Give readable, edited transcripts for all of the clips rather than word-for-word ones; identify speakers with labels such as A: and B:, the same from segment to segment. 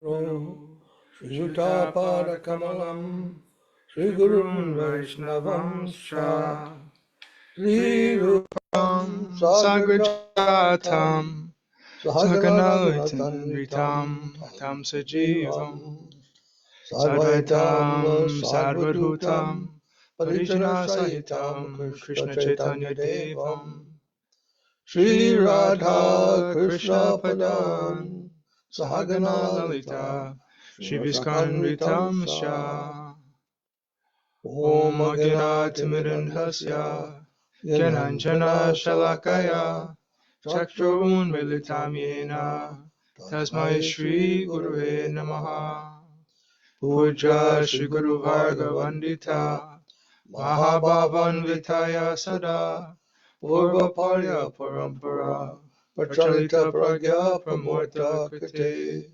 A: Shri Yuta Kamalam, Shri Gurun Vaishnavam Sha, Shri Rupam Sagrajatam, Sahaganalatanvitam, Tam Sajivam, Sadvaitam Sadvadhutam, Parijana Sahitam, Krishna Chaitanya Devam, Shri Radha Krishna Padan, Sahagana Lalita, Shri Viskanvitam Sha, Om Agnanatimidandhasya, Gyananjana Shalakaya, Chakshurun Militam Yena, Tasmai Shri Gurave Namaha, Puja Shri Guru Varga Vandita, Mahabhavan Vitaya Sada, Purva Parya Parampara, Prachalita Pragya Pramurta Krite,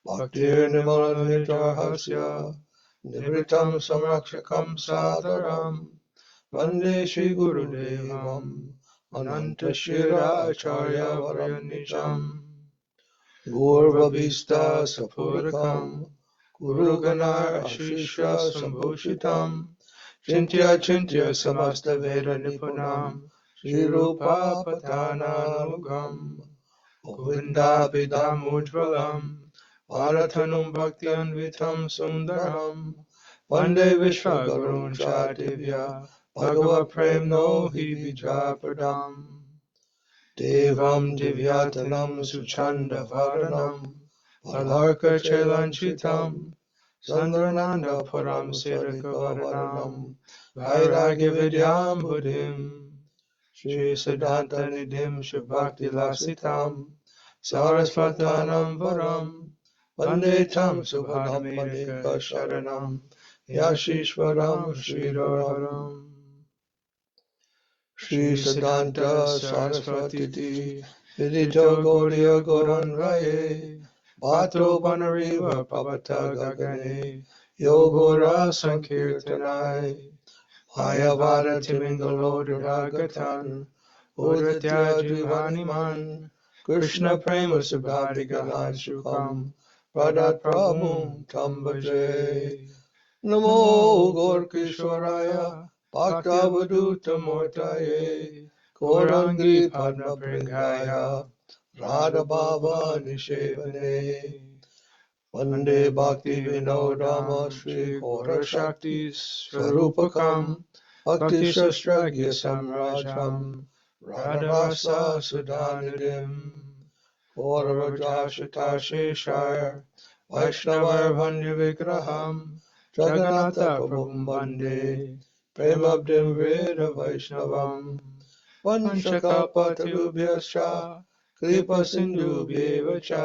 A: Bhaktir Nimalanvitarhasya, Nivritam Samrakshakam Sadharam, Vande Shri Guru Devam, Ananta Shira Acharya Varyanijam, Gurvabhista Sapurakam, Guru Ganar Ashishya Sambhushitam, Chintya Chintya Samasta Veda Nipunam, Shri Rupa Patananugam, Govinda Vidam Ujvalam, Varatanum Bhakti Anvitam Sundaram, Vande Vishwa Gurun Chadivya, Bhagava Prem No Hi Vijapadam, Devam Divyatanam Suchanda Varanam, Palarka Chelanchitam, Sandrananda Param Sedaka Varanam, Vairagya Vidyam Buddhim, Shri Siddhanta Nidhim Shubhakti Lasitam, Sarasvatanam Varam, Vande Tam Subhadamanika Sharanam, Yashishvaram Sridharam, Shri Siddhanta Saraswati Vidito Gaudiya Gauranvaye, Bhatto Banariva Pavata Gagane, Yogora Sankirtanai, Mayavada Timingalo Dragatan, Udratya Jivaniman, Krishna Prema Subhadigahan Shukam, Pradat Prabhum Tambaje, Namo Gaur Kishwaraya, Bhaktavaduta Mortaye, Gaurangi Padma Pringaya, Radha Bhava Nishevane, Vande Bhakti Vinodama Shri Gaura Shakti Swarupakam, Bhakti Shastragya Samrajam, Radharasa Sudhanidim, Gauravaja Shasheshar, Vaishnavar Vanya Vigraham, Jagannatha Prabhum Bande, Premabdim Veda Vaishnavam, Vanshakapatarubhyascha, Kripa Sindhubhyevacha,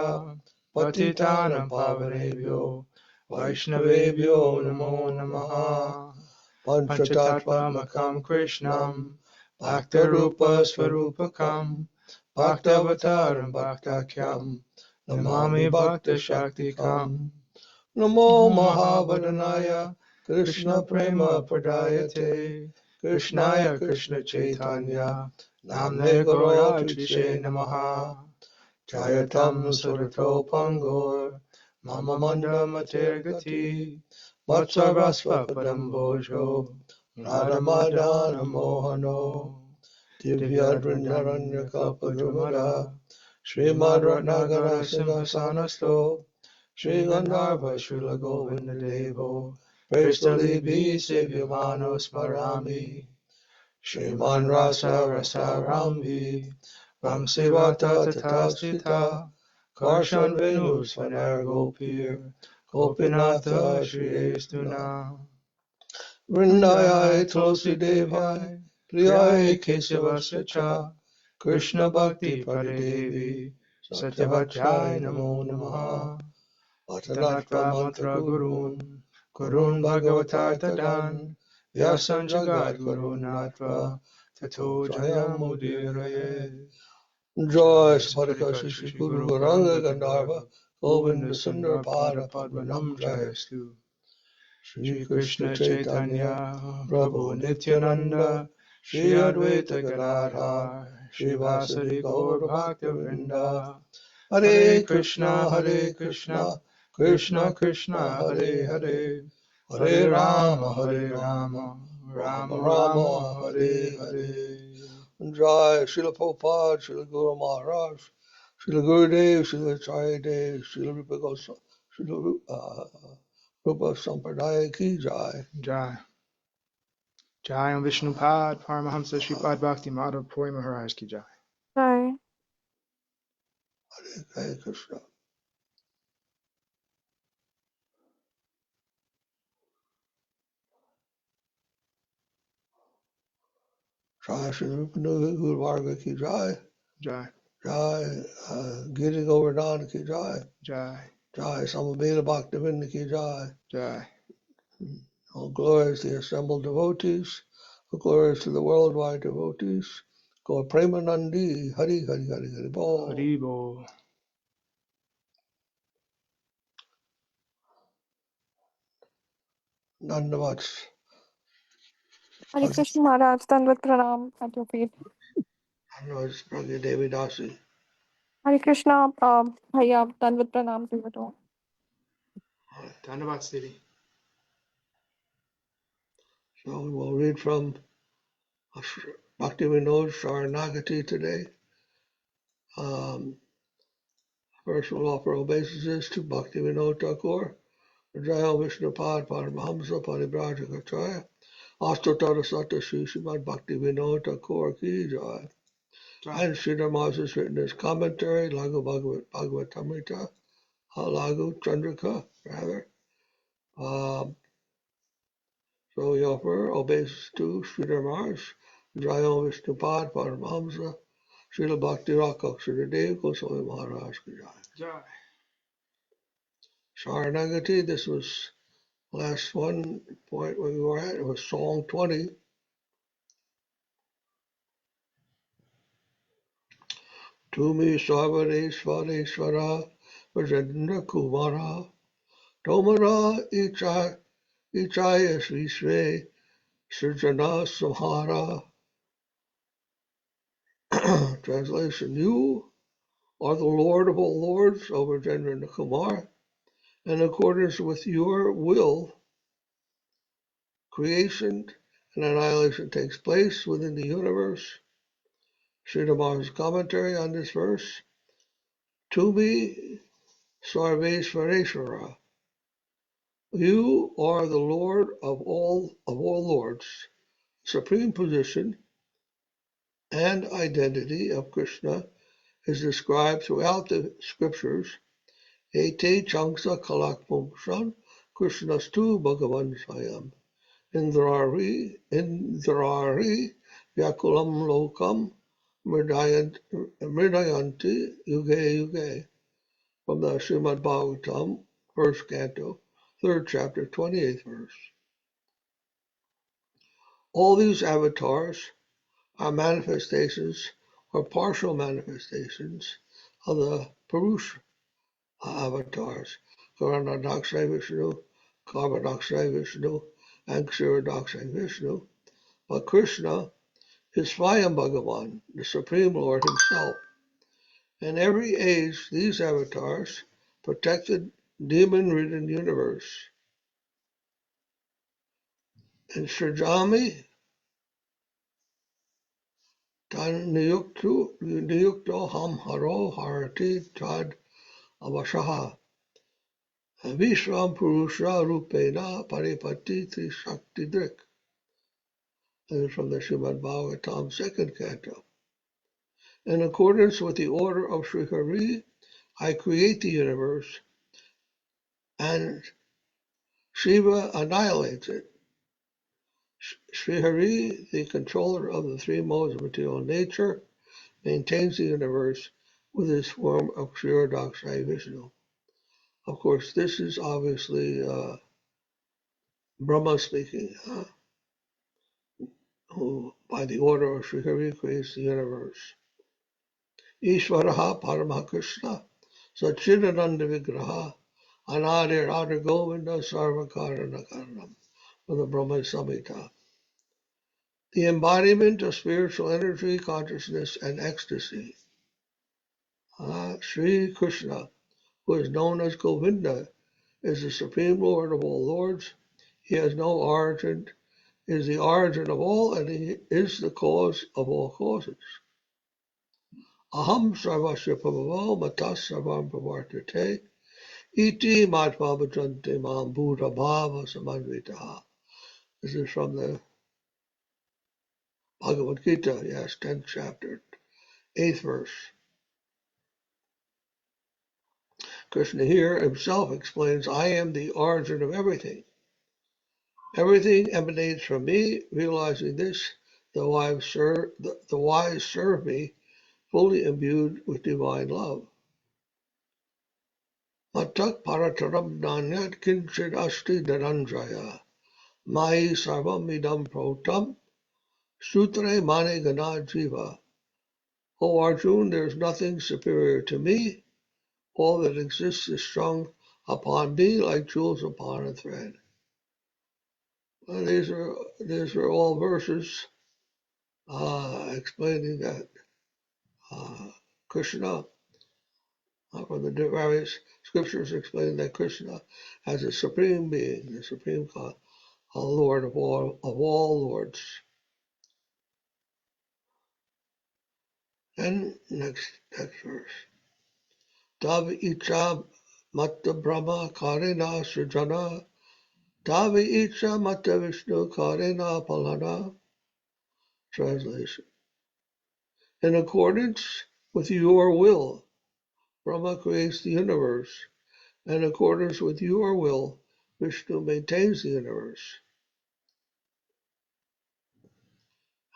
A: Patitanam Pavanebhyo, Vaishnavebhyo Namo Namaha, Panchatattvamakam Krishnam, Bhaktarupa Swarupakam, Bhaktavataram Bhaktakyam, Namami Bhakta Shaktikam, Namo Mahavadhanaya, Krishna Prema Pradayate, Krishnaya Krishna Chaitanya, Namne Gaurayatrishe Namaha, Jayatam Surato Pangur, Mama Mandra Matergati, Vatsarasva Padambojo, Radhamadana Mohano, Divyadrindaranya Kalpadrumada, Srimad Ratnagara Simhasanasto, Shri Gandharva Srila Govinda Devo, Prestali Bhi Sevyamano Smarami, Shriman Rasa Rasarambi, Ramsivata Tatasthita, Karshan Venu Svanar Gopir, Gopinatha Shri Estuna, Vrindayai Tulsi Devai, Priyai Kesavasya Cha, Krishna Bhakti Pradadevi, Satyavachai Namo Namaha, Atanatva Mantra Gurun, Gurun Bhagavatar Tadan, Vyasan Jagat Guru Natva, Tato Jayam Udiraye. Joy Spadaka Shri Guru Gauranga Gandharva, Govinda Sundar Pada Padmanam Jayastu. Shri Krishna Chaitanya, Prabhu Nityananda, Shri Advaita Gadadhar, Shri Vasari Gaur Bhakta Vrinda, Hare Krishna, Krishna Krishna Hare Hare, Hare Rama Rama Rama Hare Hare. Jai Srila Prabhupada, Srila Guru Maharaj, Srila Gurudev, Srila Acharya Dev, Srila Rupa Goswami, Srila Rupa Sampradaya Ki Jai.
B: Jai. Jai and Vishnupad, Paramahamsa Shripad Bhakti Madhav Puri Maharaj Ki Jai.
C: Jai.
A: Hare Krishna. Jai Srila Rupa Guru Varga Ki Jai.
B: Jai.
A: Jai Giri Govardhan Ki Jai.
B: Jai.
A: Jai Samaveda Bhaktivinda Ki Jai.
B: Jai.
A: All glories to the assembled devotees, all glories to the worldwide devotees. Go Premanandi, Hari Hari Hari Hari Bol.
B: Haribo.
A: Nandavats.
C: Hare Krishna Maharaj, Dandavat Pranam at your feet.
A: Nandavats Pragya Devi Dasi.
C: Hare Krishna, Bhaiya, Dandavat Pranam to you too.
B: Dhanavad Siddhi.
A: So we will read from Bhakti Vinod Śaraṇāgati today. First we'll offer obeisances to Bhakti Vinod Thakura, Jaya Vishnupad Paramahamsa Parivrajaka Astotara Sata Sri Srimad Bhakti Vinod Thakura Ki Jai. And Sridhara has written his commentary, Laghu-Bhagavatamrita, Laghu-chandrikā, rather. So we offer obeisance to Sridhara, Jaya Vishnupad Paramahamsa, Srila Bhakti Rakshak, Srila Dev-Goswami Maharaj Ki Jai. Sharanagati, this was last one point where we were at. It was Song 20. Tumi Sarvareshvara Vajendra Kumara Tomara Ichaya Sri Sri Srijana Samhara. Translation: You are the Lord of all lords, O Vajendra Kumar. In accordance with your will, creation and annihilation takes place within the universe. Sridhar's commentary on this verse: Tumi Sarvesvareshvara. You are the Lord of all lords. Supreme position and identity of Krishna is described throughout the scriptures. Ete Changsa Kalakmumshan Krishnastu Bhagavan Swayam. Indrari Vyakulam Lokam Mridayanti Yuge Yuge. From the Srimad Bhagavatam, first canto, third chapter, 28th verse. All these avatars are manifestations or partial manifestations of the Purusha avatars, Garana-dakshay Vishnu, Karma-dakshay Vishnu, and Ksura-dakshay Vishnu. But Krishna is Swayam Bhagavan, the Supreme Lord Himself. In every age, these avatars protect the demon-ridden universe. In Srijami, Tan Niyukto Ham Haro Harati Tad Avashaha Vishram Purusha Rupena Paripati Trishakti Drik. This is from the Srimad Bhagavatam, second canto. In accordance with the order of Srihari, I create the universe, and Shiva annihilates it. Srihari, the controller of the three modes of material nature, maintains the universe with his form of Ksura-dakshay Vishnu. Of course, this is obviously Brahma speaking, who by the order of Srihari creates the universe. Ishvaraha Paramakrishna Satcitananda Vigraha Anadir Adar Govinda Sarvakarana Karanam, from the Brahma Samhita. The embodiment of spiritual energy, consciousness, and ecstasy. Sri Krishna, who is known as Govinda, is the Supreme Lord of all lords. He has no origin, is the origin of all, and he is the cause of all causes. Aham sarvasya prabhavo matas sarvam pravartate iti matma bhajante mam buddha bhava samanvitaha. This is from the Bhagavad Gita, yes, 10th chapter, 8th verse. Krishna here himself explains, I am the origin of everything. Everything emanates from me. Realizing this, the wise serve me, fully imbued with divine love. Matak parataram nanyat kinchid asti dharanjaya. Mai sarvam idam protam sutre mane gana jiva. O Arjun, there is nothing superior to me. All that exists is strung upon me like jewels upon a thread. Well, these are all verses explaining that Krishna, from the various scriptures explaining that Krishna as a supreme being, the supreme Lord of all lords. And next verse. Tavi icha matta brahma karena srijana. Tavi icha matta Vishnu karena palana. Translation. In accordance with your will, Brahma creates the universe. In accordance with your will, Vishnu maintains the universe.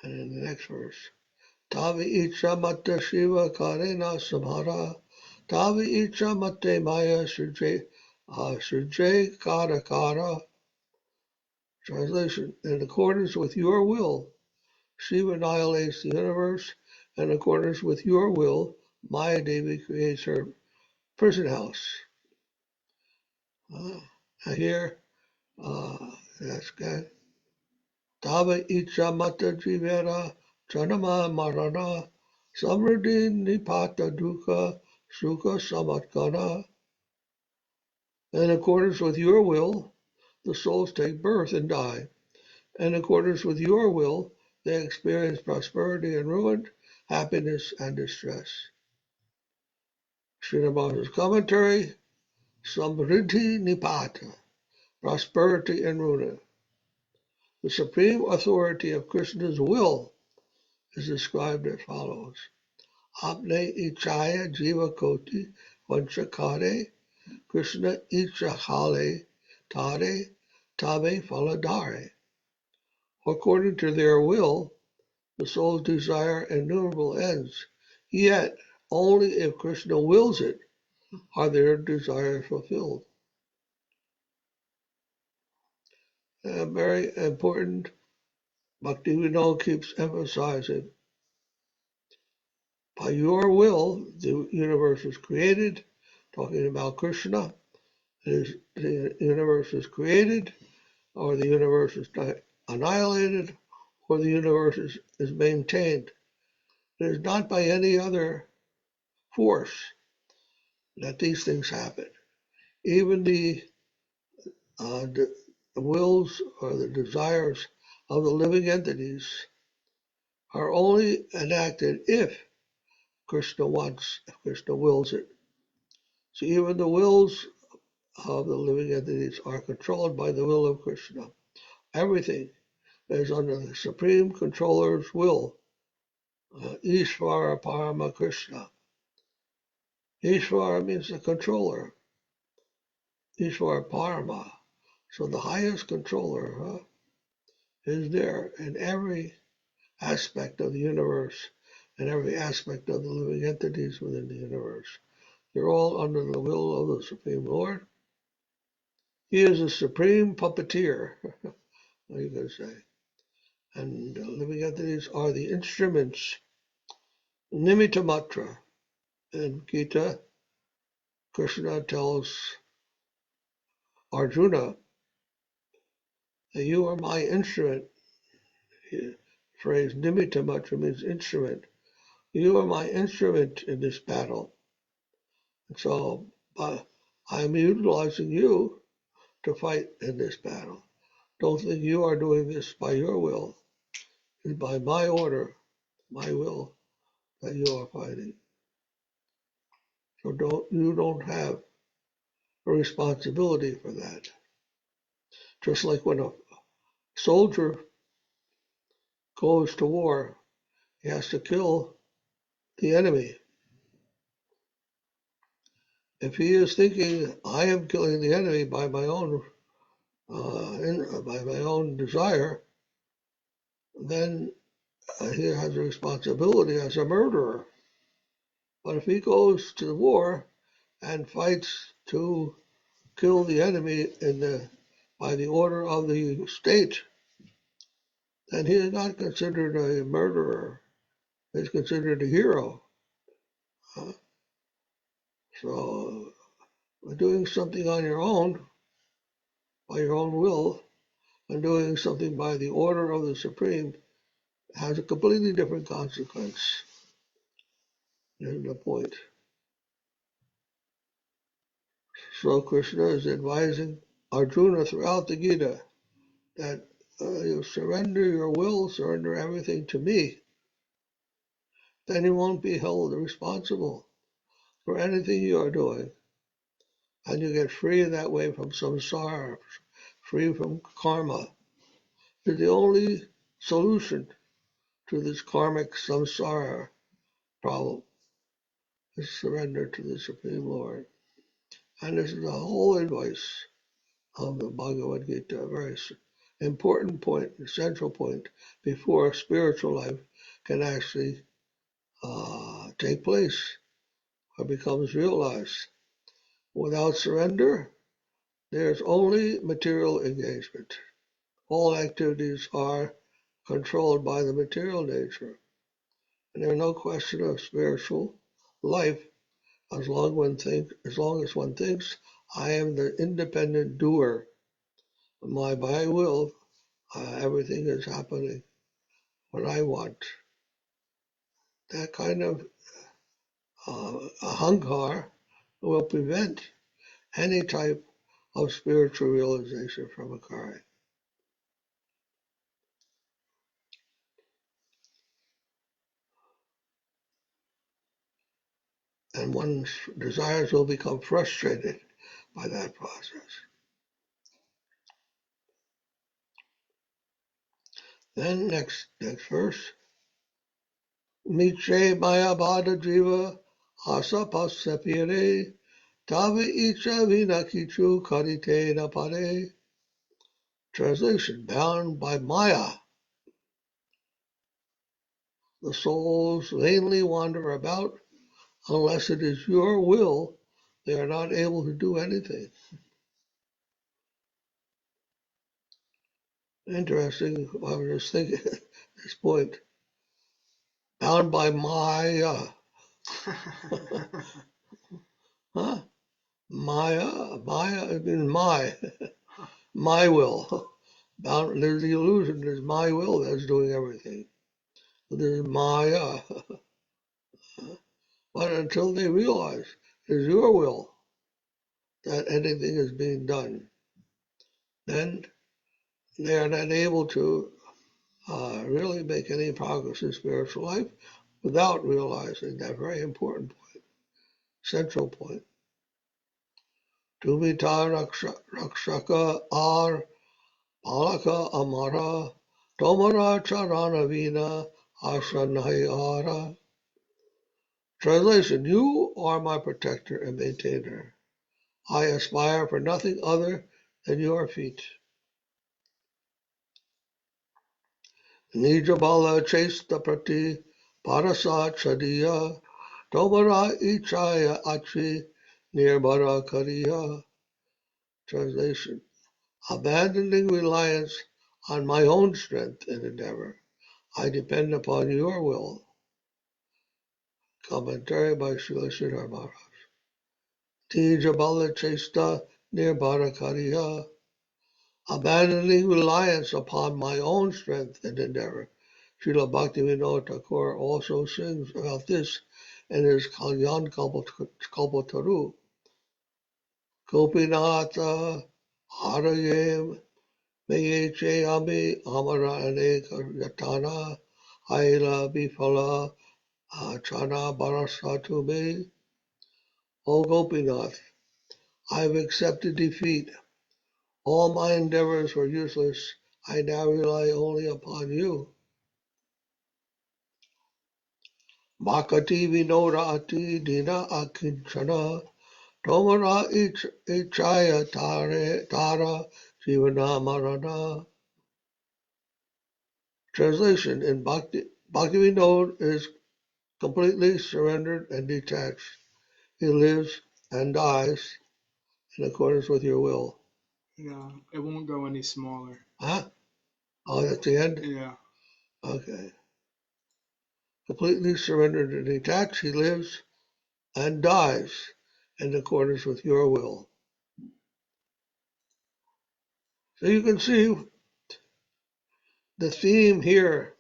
A: And in the next verse, Tavi icha matta Shiva karena samhara, Tavi icha matte maya srijay kara. Translation, in accordance with your will, Shiva annihilates the universe. In accordance with your will, Maya Devi creates her prison house. Here, that's good. Tava icha mata jivera janama marana samriddhi nipata dukkha sukha samatkana. In accordance with your will, the souls take birth and die. In accordance with your will, they experience prosperity and ruin, happiness and distress. Srinivasa's commentary, Samriddhi Nipata, prosperity and ruin. The supreme authority of Krishna's will is described as follows. Apne ichaya jiva koti vanchakare, Krishna ichahale tare tabe faladare. According to their will, the souls desire innumerable ends, yet only if Krishna wills it are their desires fulfilled. Very important, Bhakti Vinod keeps emphasizing, by your will, the universe was created, talking about Krishna. The universe is created, or the universe is annihilated, or the universe is maintained. It is not by any other force that these things happen. Even the wills or the desires of the living entities are only enacted if Krishna wills it. So even the wills of the living entities are controlled by the will of Krishna. Everything is under the supreme controller's will. Ishvara Parama Krishna. Ishvara means the controller. Ishvara Parama. So the highest controller is there in every aspect of the universe and every aspect of the living entities within the universe. They're all under the will of the Supreme Lord. He is a supreme puppeteer, you can say. And living entities are the instruments. Nimitta Matra. In Gita, Krishna tells Arjuna that you are my instrument. The phrase Nimitta Matra means instrument. You are my instrument in this battle. And so I'm utilizing you to fight in this battle. Don't think you are doing this by your will. It's by my order, my will, that you are fighting. So you don't have a responsibility for that. Just like when a soldier goes to war, he has to kill the enemy. If he is thinking, I am killing the enemy by my own desire, then he has a responsibility as a murderer. But if he goes to the war and fights to kill the enemy by the order of the state, then he is not considered a murderer. He's considered a hero. So doing something on your own, by your own will, and doing something by the order of the Supreme has a completely different consequence. Isn't the point? So Krishna is advising Arjuna throughout the Gita that you surrender your will, surrender everything to me, then you won't be held responsible for anything you are doing. And you get free that way from samsara, free from karma. It's the only solution to this karmic samsara problem, is surrender to the Supreme Lord. And this is the whole advice of the Bhagavad Gita, a very important point, central point, before spiritual life can actually take place or becomes realized. Without surrender, there's only material engagement. All activities are controlled by the material nature. And there's no question of spiritual life as long as one thinks, I am the independent doer. By my will, everything is happening what I want. That kind of ahankar will prevent any type of spiritual realization from occurring. And one's desires will become frustrated by that process. Then next verse. Mitre maya bada jiva asa pasapire tavi icha vinakichu karite napare. Translation: bound by maya, the souls vainly wander about. Unless it is your will, they are not able to do anything. Interesting. I was just thinking at this point. Bound by maya. Huh? Maya means my will. Bound, there's the illusion, there's my will that's doing everything. There's maya. But until they realize it's your will that anything is being done, then they are not able to really make any progress in spiritual life without realizing that very important point, central point. Tumita Rakshaka ar Palaka Amara Tomara Charanavina Ashanayara. Translation: you are my protector and maintainer. I aspire for nothing other than your feet. Nijabala Chesta Prati Parasa Chadiya Tomara Ichaya Achi Nirbara Kariya. Translation: abandoning reliance on my own strength and endeavor, I depend upon your will. Commentary by Srila Maharaja. Tijabala Chesta Nirbara Kariya. Abandoning reliance upon my own strength and endeavor. Srila Bhakti Vinod Thakura also sings about this in his Kalyan Kalpataru. Gopinatha Hare Meye Che Ami Amara Aneka Yatana Haila Bifala Chana Barasatu Me. O Gopinath, I have accepted defeat. All my endeavors were useless. I now rely only upon you. Makati Vinoda Ati Dina Akinchana Tomara Ichaya Tara Jivana Marana. Translation: in Bhakti Vinod is completely surrendered and detached. He lives and dies in accordance with your will.
B: No, it won't go any smaller.
A: Huh? Oh, that's the end?
B: Yeah.
A: Okay. Completely surrendered and detached, he lives and dies in accordance with your will. So you can see the theme here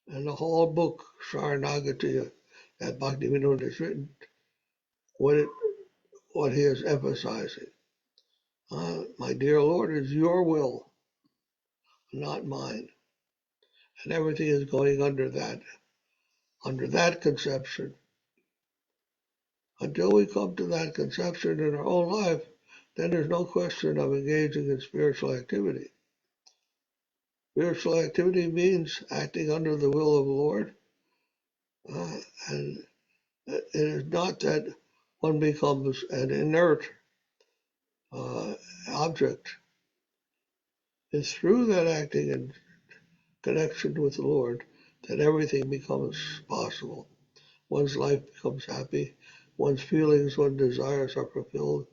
A: in the whole book, Sharanagati, that Bhakti Vinod has written, what he is emphasizing. My dear Lord, it is your will, not mine. And everything is going under that conception. Until we come to that conception in our own life, then there's no question of engaging in spiritual activity. Spiritual activity means acting under the will of the Lord. And it is not that one becomes an inert object. It's through that acting in connection with the Lord that everything becomes possible. One's life becomes happy. One's feelings, one's desires are fulfilled.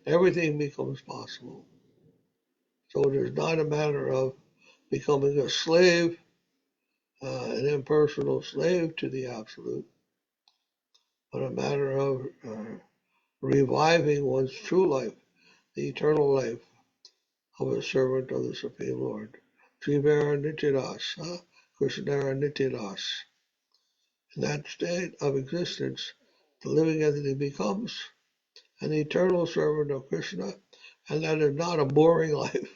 A: Everything becomes possible. So it is not a matter of becoming a slave, an impersonal slave to the Absolute, but a matter of reviving one's true life, the eternal life of a servant of the Supreme Lord. Trivara Nityadas, Krishnara Nityadas. In that state of existence, the living entity becomes an eternal servant of Krishna, and that is not a boring life,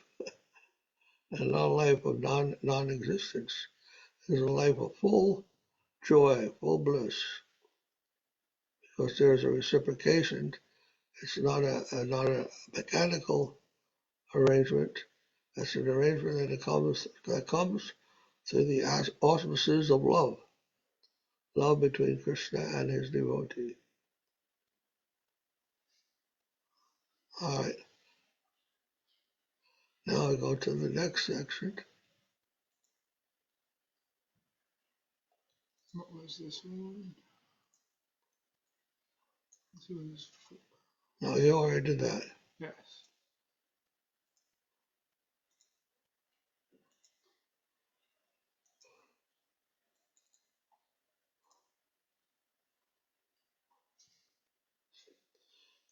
A: and not a life of non-existence. It is a life of full joy, full bliss, because there's a reciprocation. It's not a mechanical arrangement. It's an arrangement that comes through the auspices of love between Krishna and his devotee. All right. Now I go to the next section.
B: What was this one? This was...
A: No, you already did that.
B: Yes.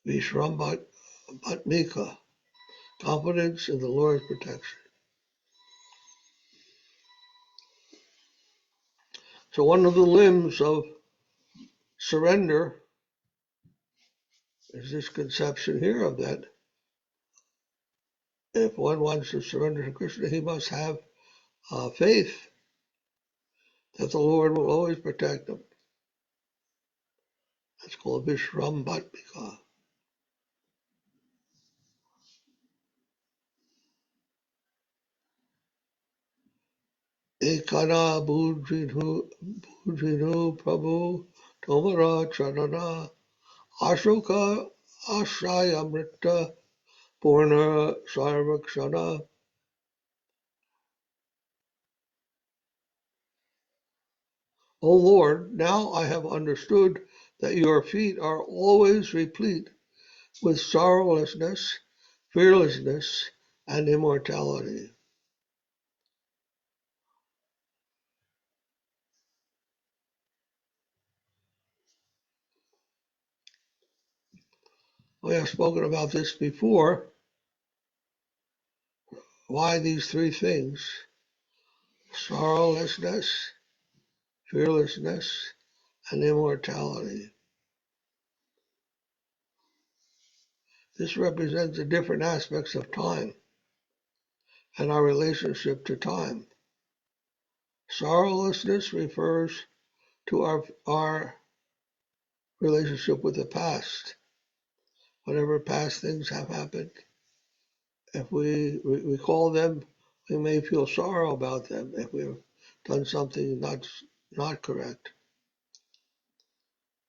A: Vishram Bhatmika, confidence in the Lord's protection. So one of the limbs of surrender is this conception here of that if one wants to surrender to Krishna, he must have faith that the Lord will always protect him. That's called Vishram Bhatmika. Ekana Bhujinu Prabhu Tomara Charana Ashoka Ashayamrita Purna Sarvakshana. O Lord, now I have understood that your feet are always replete with sorrowlessness, fearlessness, and immortality. We have spoken about this before. Why these three things? Sorrowlessness, fearlessness, and immortality. This represents the different aspects of time and our relationship to time. Sorrowlessness refers to our relationship with the past. Whatever past things have happened, if we recall them, we may feel sorrow about them if we've done something not correct.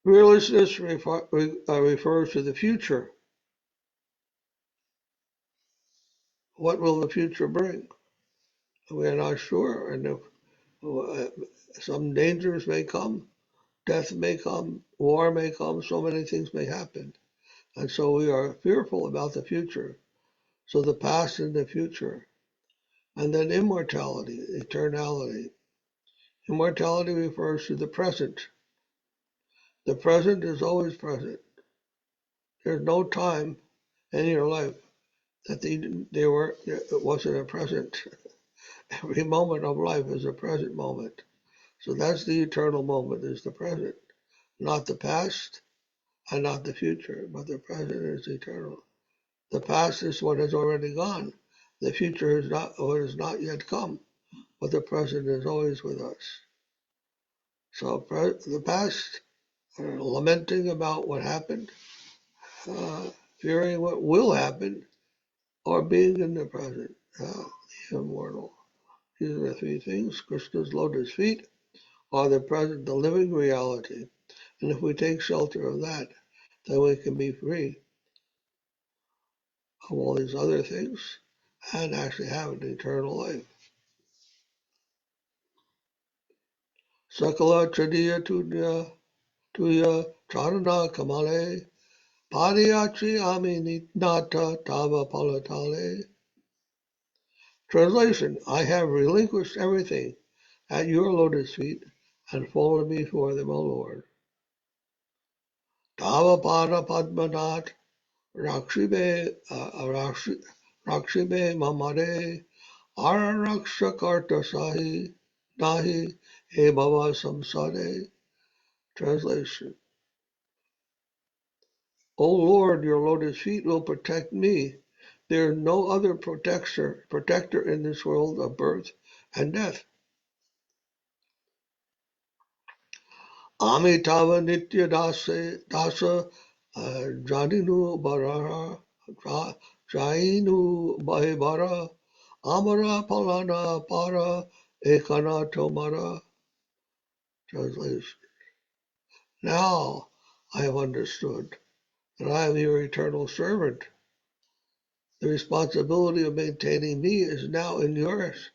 A: Fearlessness refers to the future. What will the future bring? We are not sure, and if some dangers may come, death may come, war may come, so many things may happen. And so we are fearful about the future. So the past and the future. And then immortality, eternality. Immortality refers to the present. The present is always present. There's no time in your life that it wasn't a present. Every moment of life is a present moment. So that's the eternal moment, is the present. Not the past and not the future, but the present is eternal. The past is what has already gone. The future is not what has not yet come, but the present is always with us. So the past, lamenting about what happened, fearing what will happen, or being in the present, the immortal. These are the three things. Krishna's lotus feet are the present, the living reality. And if we take shelter of that, then we can be free of all these other things and actually have an eternal life. Sakala Chadiya Tuya Charana Kamale Padiyachi Ami Nata Tava Palatale. Translation: I have relinquished everything at your lotus feet and fallen before them, O Lord. Tava Pada Padmanat Rakshibe Mamare Ara Rakshakarta Sahi Nahi E Baba Samsade. Translation: O Lord, your lotus feet will protect me. There is no other protector in this world of birth and death. Amitava Nitya Dasa Janinu Barara Jainu Bahibara Amara Palana Para Ekana Tomara. Translation: Now I have understood that I am your eternal servant. The responsibility of maintaining me is now in yours.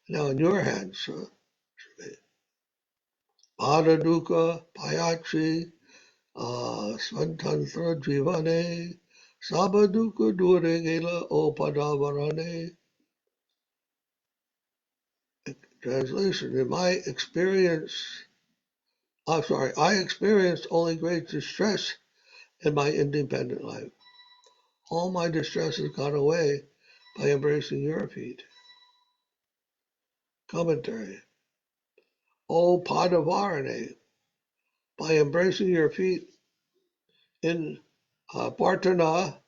A: Now in your hands. Pada Payachi Svantantra Jivane Sabaduka Duregela O Padavarane. Translation: In my experience, I experienced only great distress in my independent life. All my distress has gone away by embracing your feet. Commentary: O Padavarane, by embracing your feet in Parthana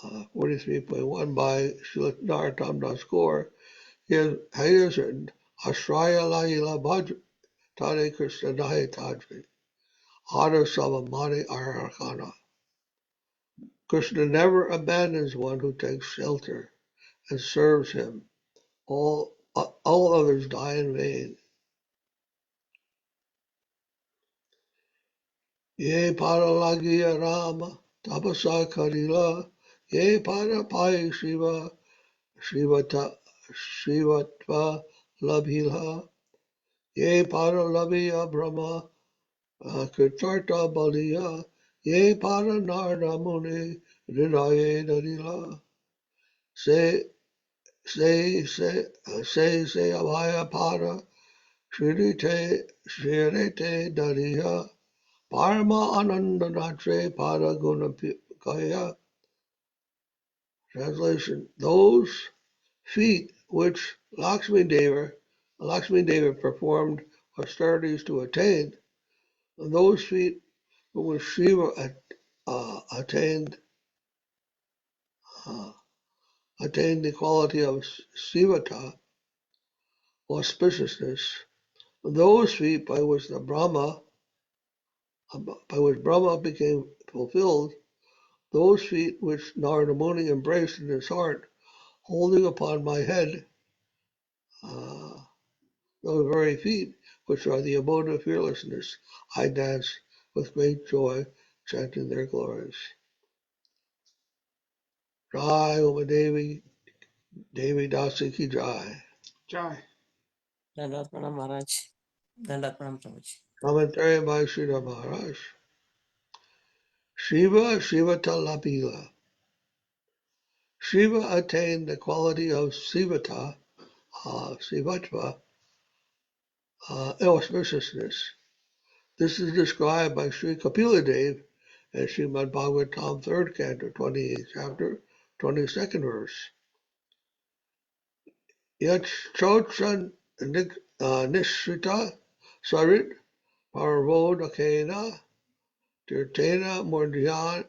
A: 43.1 by Srila Tamdas Kaur, he has written, Ashraya Laila Bhaj Tare Krishna Nahe Tadri, Hara Savamani Arakana. Krishna never abandons one who takes shelter and serves him. All others die in vain. Ye Paralagiya Rama, Tapasa Karila, Ye Parapai Shiva, Shivatva Labhila, Ye Paralaviya Brahma, Kritarta Baliya, Ye Paranarda Muni, Ridaye Darila. Say, Abhaya Para, Shirite Dariya, Parma Ananda Natre Para Gunapikaya. Translation: Those feet which Lakshmi Devi performed austerities to attain, those feet which Shiva attained the quality of sivata, auspiciousness, those feet by which Brahma became fulfilled, those feet which Narada Muni embraced in his heart, holding upon my head, those very feet which are the abode of fearlessness, I dance with great joy, chanting their glories. Jai Uma Devi, Devi Dasi ki Jai.
B: Jai.
D: Dandavat Pranam Maharaj. Dandavat Pranam Prabhuji.
A: Commentary by Srila Maharaj. Shiva Talabila. Shiva attained the quality of Sivatva, auspiciousness. This is described by Sri Kapila Dev in Srimad Bhagavatam, 3rd Canto, 28th chapter, 22nd verse. Yat Chotran Nishrita Sarit Parvodakena Tirtena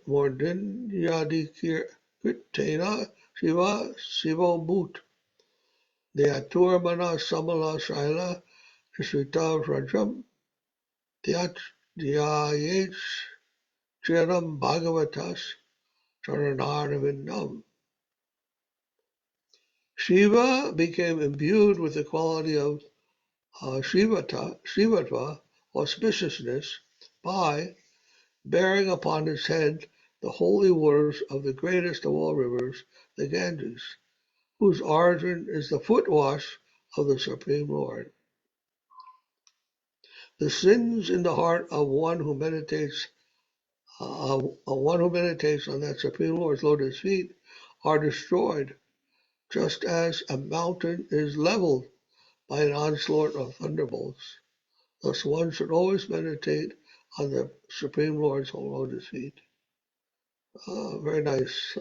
A: Mordinyadikirtena Shiva Bhut Deatur Mana Samala Shaila Nishrita Rajam Dhyayech Chiram Bhagavatas Sharanagati. Shiva became imbued with the quality of Shivatva, auspiciousness, by bearing upon his head the holy waters of the greatest of all rivers, the Ganges, whose origin is the foot wash of the Supreme Lord. The sins in the heart of one who meditates on that Supreme Lord's lotus feet are destroyed, just as a mountain is leveled by an onslaught of thunderbolts. Thus one should always meditate on the Supreme Lord's lotus feet. Very nice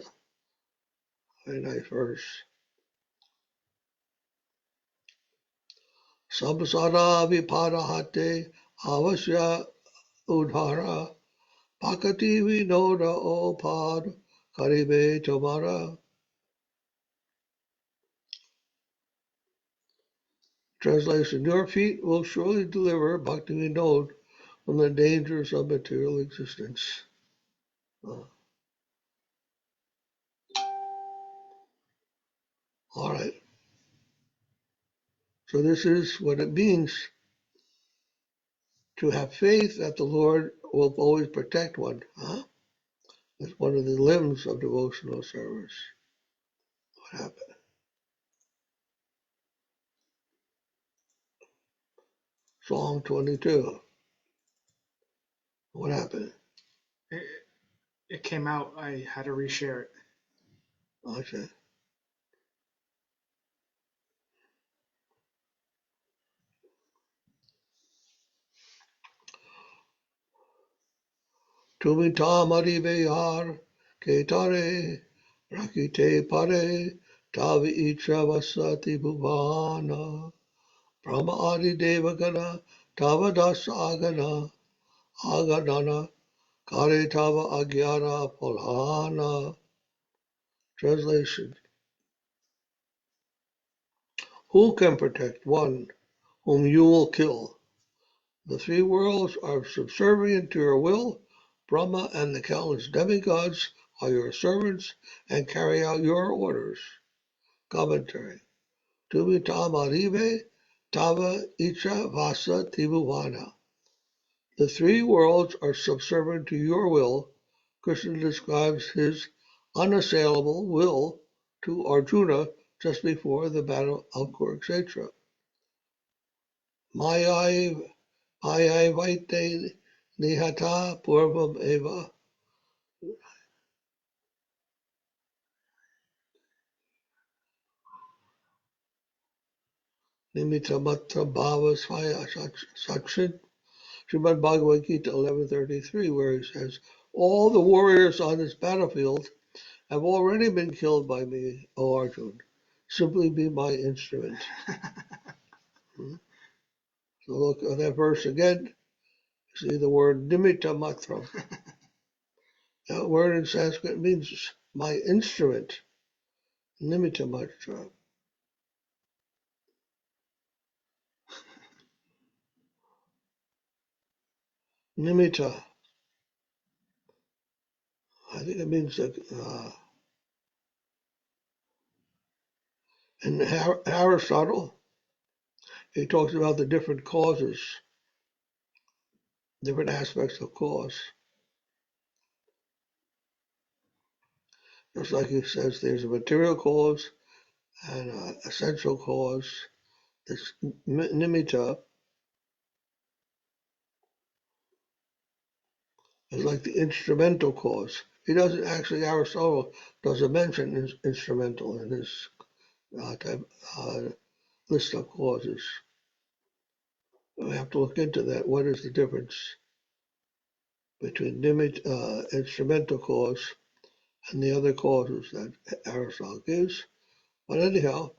A: verse. Samsara vipadahate avasya udhara pakati vinoda opad karibe tomara. Translation: Your feet will surely deliver Bhakti Vinod from the dangers of material existence. All right. So this is what it means to have faith that the Lord will always protect one. That's one of the limbs of devotional service. What happened? Song 22. What happened?
B: It came out. I had to reshare it.
A: Okay. Tumi tamari behar ketare rakite pare tavi icha vasati bhuvana brahma adi devagana tava dasa agadana kare tava agyara polhana. Translation: Who can protect one whom you will kill? The three worlds are subservient to your will. Brahma and the countless demigods are your servants and carry out your orders. Commentary: Tumi tamarive tava icha vasa tibuvana. The three worlds are subservient to your will. Krishna describes his unassailable will to Arjuna just before the battle of Kurukshetra. Mayai vaite nihata purvam eva nimitta matra bhava svaya sachin. Srimad Bhagavad Gita 11:33, where he says, all the warriors on this battlefield have already been killed by me, O Arjuna. Simply be my instrument. So look at that verse again. See the word nimitta matra. That word in Sanskrit means my instrument, nimitta matra. Nimitta. I think it means that in Aristotle, he talks about the different causes, different aspects of cause. Just like he says, there's a material cause and an essential cause. This nimitta is like the instrumental cause. He doesn't actually, Aristotle doesn't mention instrumental in his list of causes. We have to look into that. What is the difference between instrumental cause and the other causes that Aristotle gives? But anyhow,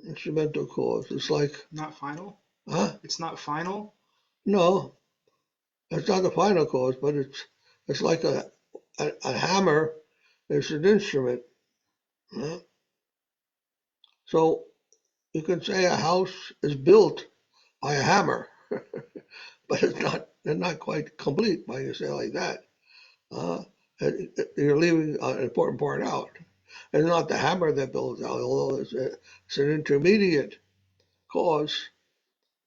A: instrumental cause. It's like,
B: Not final?
A: huh?
B: It's not final?
A: No, it's not the final cause, but it's like a hammer. It's an instrument. Huh? So you can say a house is built by a hammer, but it's not quite complete by you say it like that. You're leaving an important part out. It's not the hammer that builds out, although it's an intermediate cause.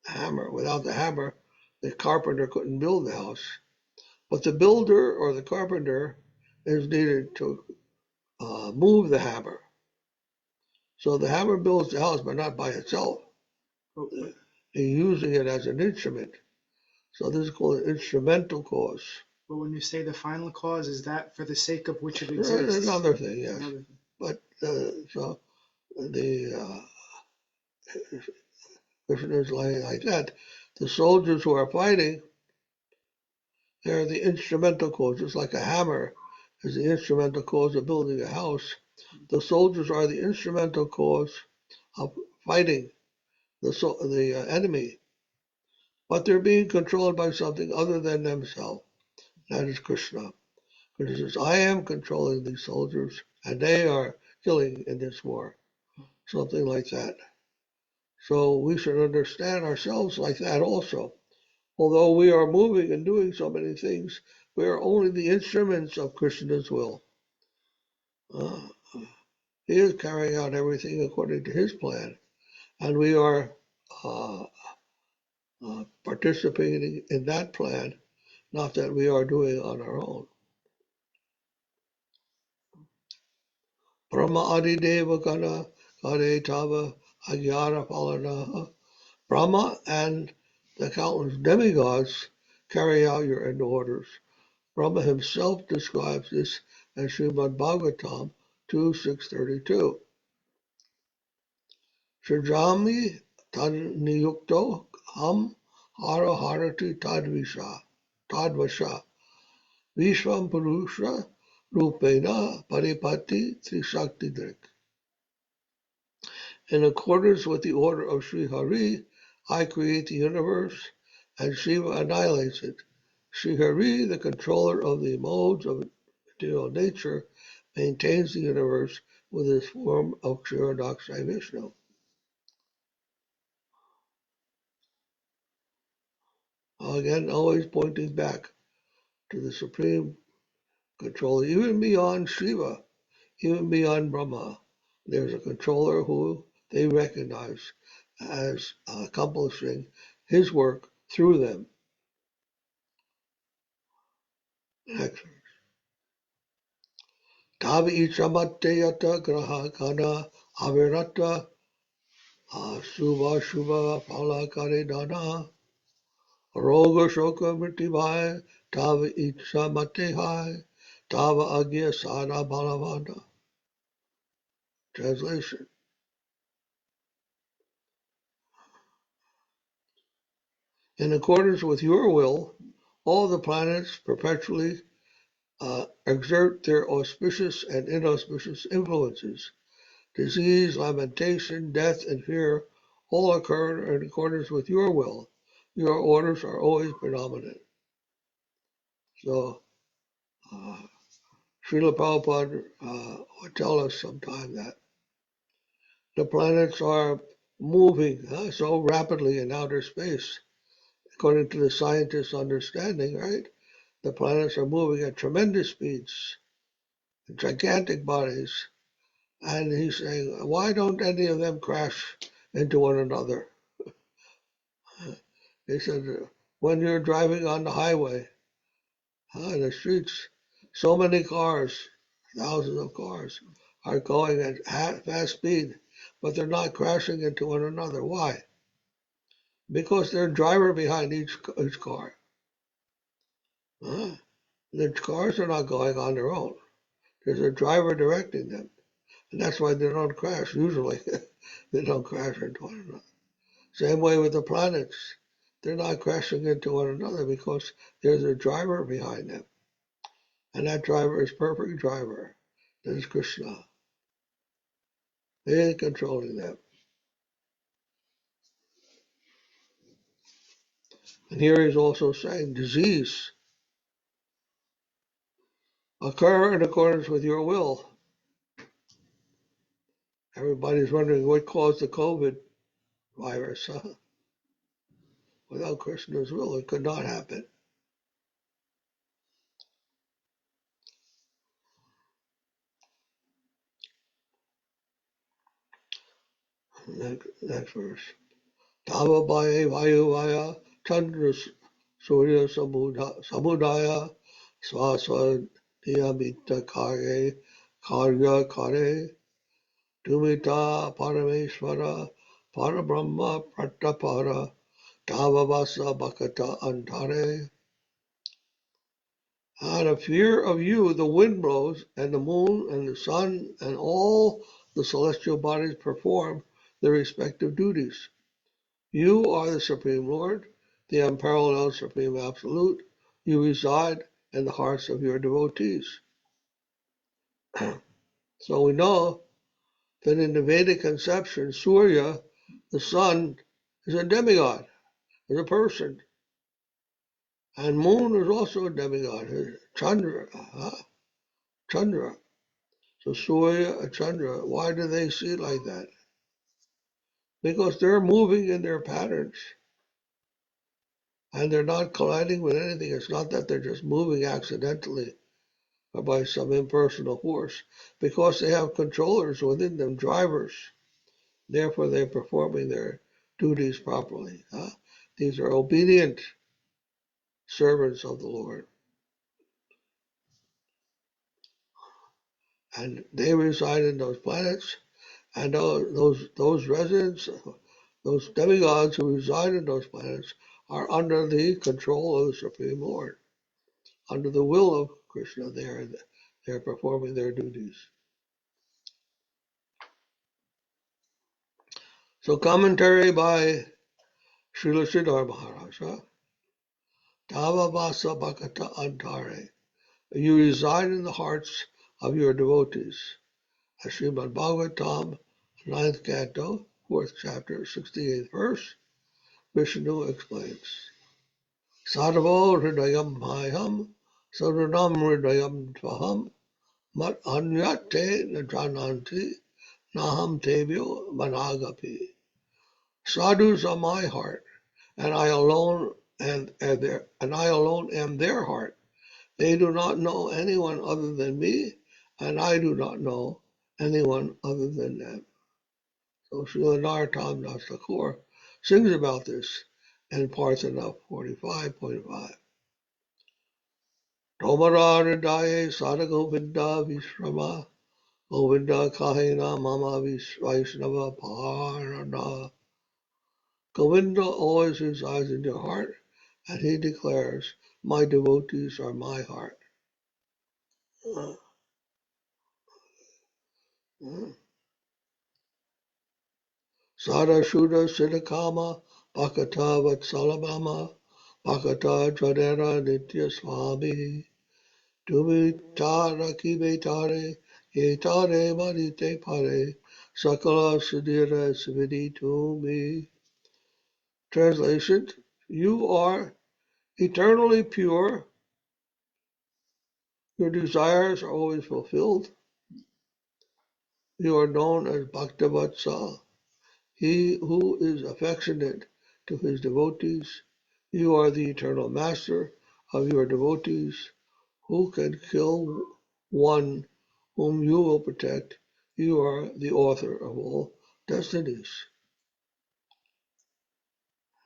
A: Hammer. Without the hammer, the carpenter couldn't build the house. But the builder or the carpenter is needed to move the hammer. So the hammer builds the house, but not by itself. He's using it as an instrument. So this is called an instrumental cause.
B: But when you say the final cause, is that for the sake of which it exists?
A: That's another thing, yes.
B: Another thing.
A: But so the Krishna is like that. The soldiers who are fighting, they're the instrumental cause. It's like a hammer is the instrumental cause of building a house. The soldiers are the instrumental cause of fighting the enemy. But they're being controlled by something other than themselves. That is Krishna. Krishna says, I am controlling these soldiers, and they are killing in this war. Something like that. So we should understand ourselves like that also. Although we are moving and doing so many things, we are only the instruments of Krishna's will. He is carrying out everything according to his plan, and we are participating in that plan, not that we are doing it on our own. Brahma Adi Deva Gana Kare Tava Agyara Palana. Brahma and the countless demigods carry out your end orders. Brahma himself describes this as Srimad Bhagavatam 2.632. Shajami tad niyukto ham hara harati tadvasha vishvam purusha rupena paripati trishaktidrik. In accordance with the order of Sri Hari, I create the universe and Shiva annihilates it. Sri Hari, the controller of the modes of material nature, maintains the universe with his form of Kshirodakshai Vishnu. Again, always pointing back to the supreme controller, even beyond Shiva, even beyond Brahma. There's a controller who they recognize as accomplishing his work through them. Excellent. Tavi Ichamateyata Graha Kana Avirata Subha Shubha Phala Kare Dana Roga Shoka Mritibhai Tavi Ichamatehai Tava Agya Sada Balavana. Translation. In accordance with your will, all the planets perpetually exert their auspicious and inauspicious influences. Disease, lamentation, death, and fear all occur in accordance with your will. Your orders are always predominant. So Srila Prabhupada would tell us sometime that the planets are moving so rapidly in outer space, according to the scientists' understanding, right? The planets are moving at tremendous speeds, gigantic bodies. And he's saying, why don't any of them crash into one another? He said, when you're driving on the highway, in the streets, so many cars, thousands of cars, are going at fast speed, but they're not crashing into one another. Why? Because there's a driver behind each car. The cars are not going on their own. There's a driver directing them. And that's why they don't crash, usually. They don't crash into one another. Same way with the planets. They're not crashing into one another because there's a driver behind them. And that driver is perfect driver. That is Krishna. He ain't controlling them. And here he's also saying disease occur in accordance with your will. Everybody's wondering what caused the COVID virus. Without Krishna's will, it could not happen. Next verse. Tava Bhaya Vayu Vaya Chandra Surya Samudaya Swaswa Niyamita Karya Kare Tumita Parameshvara Parabrahma Pratapara Tavavasa Bhakata Antare. Out of fear of you, the wind blows, and the moon, and the sun, and all the celestial bodies perform their respective duties. You are the Supreme Lord, the unparalleled Supreme Absolute. You reside in the hearts of your devotees. So we know that in the Vedic conception, Surya, the sun, is a demigod, is a person. And moon is also a demigod, Chandra. Chandra. So Surya and Chandra, why do they see it like that? Because they're moving in their patterns. And they're not colliding with anything. It's not that they're just moving accidentally or by some impersonal force. Because they have controllers within them, drivers. Therefore, they're performing their duties properly. These are obedient servants of the Lord. And they reside in those planets. And those residents, those demigods who reside in those planets, are under the control of the Supreme Lord. Under the will of Krishna, they're performing their duties. So commentary by Srila Sridhara Maharaja. Tavavasa Bhakata Antare. You reside in the hearts of your devotees. As Srimad Bhagavatam, 9th canto, 4th chapter, 68th verse, Vishnu explains. Sadhavo hridayam bhayam, sadhanam hridayam tvaham, mat anyate najananti, naham tevyo managapi. Sadhus are my heart, and I alone am their heart. They do not know anyone other than me, and I do not know anyone other than them. So Srila Narottam Das Thakur sings about this in Parthana 45.5. Tomara Hridaye Sada Govinda Vishrama Govinda Kahina Mama Vaishnava Parana. Govinda always resides in your heart, and he declares, my devotees are my heart. Sada Shuddha Siddhakama Bhakata Vatsalamama Bhakata Jadera Nitya Swami Tumi Tara Kivetare Yetare Madite Pare Sakala Sudhira Svidi Tumi. Translation: You are eternally pure Your desires are always fulfilled. You are known as Bhaktavatsa, he who is affectionate to his devotees. You are the eternal master of your devotees. Who can kill one whom you will protect? You are the author of all destinies.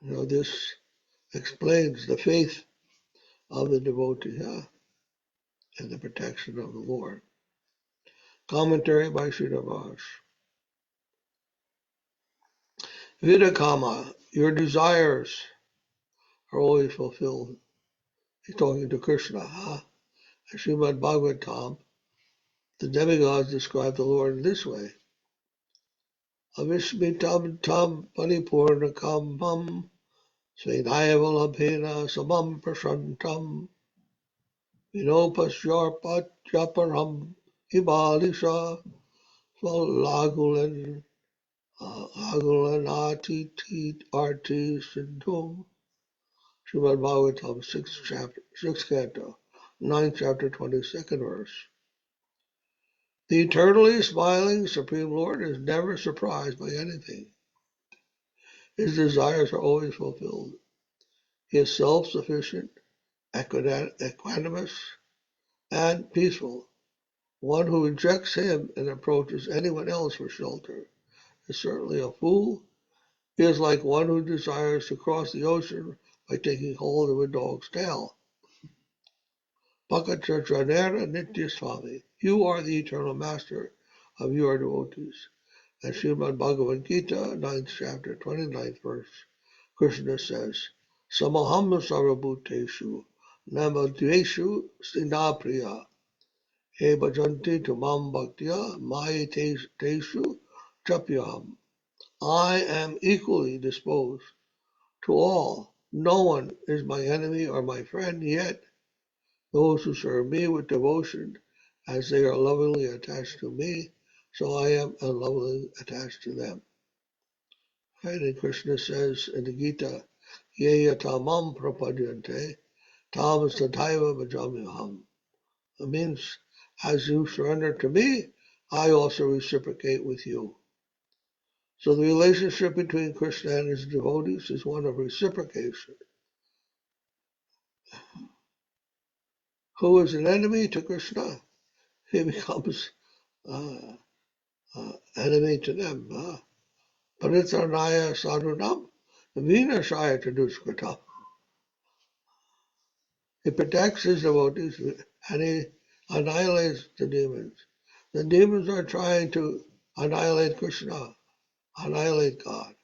A: This explains the faith of the devotee and the protection of the Lord. Commentary by Sridhara. Vidakama, your desires are always fulfilled. He's talking to Krishna. In Srimad Bhagavatam, the demigods describe the Lord in this way. Avishmitam tam panipurnakamam Svedaivalabhena samam prashantam Vinopasyaparam Hibalisha Lagulanati Arti Sindhum. Srimad Bhagavatam, 6th canto, 9th chapter, 22nd verse. The eternally smiling Supreme Lord is never surprised by anything. His desires are always fulfilled. He is self-sufficient, equanimous, and peaceful. One who rejects him and approaches anyone else for shelter is certainly a fool. He is like one who desires to cross the ocean by taking hold of a dog's tail. Bhakti-chandrikā Nityaswami, you are the eternal master of your devotees. And Srimad Bhagavad Gita, 9th chapter, 29th verse, Krishna says, Samaham sarvabhuteshu namadveshu sinapriya he bhajanti tumam bhaktya mayateshu chapyaham. I am equally disposed to all. No one is my enemy or my friend, yet those who serve me with devotion, as they are lovingly attached to me, so I am unlovingly attached to them. Right? And Krishna says in the Gita, Yeya tamam prapadyante, tam sataiva bhajamyaham. It means, as you surrender to me, I also reciprocate with you. So the relationship between Krishna and his devotees is one of reciprocation. Who is an enemy to Krishna? He becomes enemy to them. Paritranaya sadhunam, vinashaya chadushkratam. He protects his devotees and he annihilates the demons. The demons are trying to annihilate Krishna, annihilate God.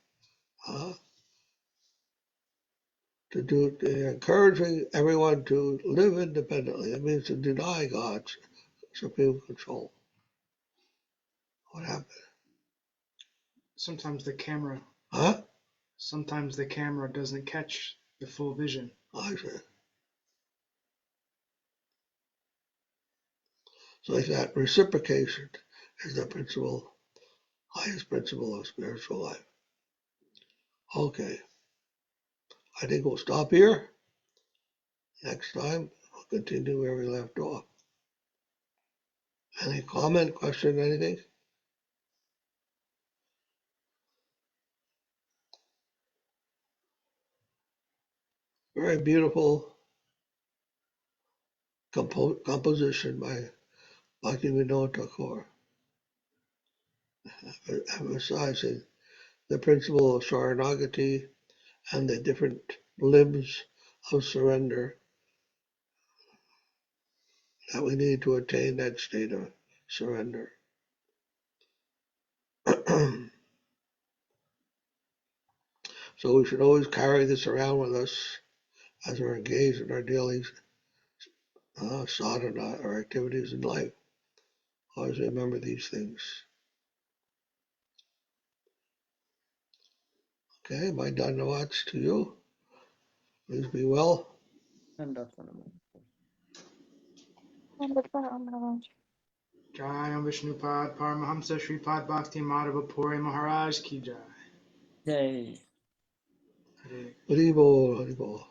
A: They're encouraging everyone to live independently. It means to deny God's supreme control. What happened?
B: Sometimes the camera doesn't catch the full vision.
A: I see. So like that, reciprocation is the principle, highest principle of spiritual life. Okay, I think we'll stop here. Next time, we'll continue where we left off. Any comment, question, anything? Very beautiful composition by Bhakti Vinod Thakura, emphasizing the principle of Sharanagati and the different limbs of surrender that we need to attain that state of surrender. So we should always carry this around with us as we're engaged in our daily sadhana, our activities in life. Always remember these things. Okay, my dhanavats to you. Please be well.
C: Dandvat pranam, Maharaj.
B: Jai Vishnupad Paramahamsa Sripad Bhakti Madhava Puri Maharaj Ki Jai.
D: Jai.
B: Hare
A: Haribol, Haribol.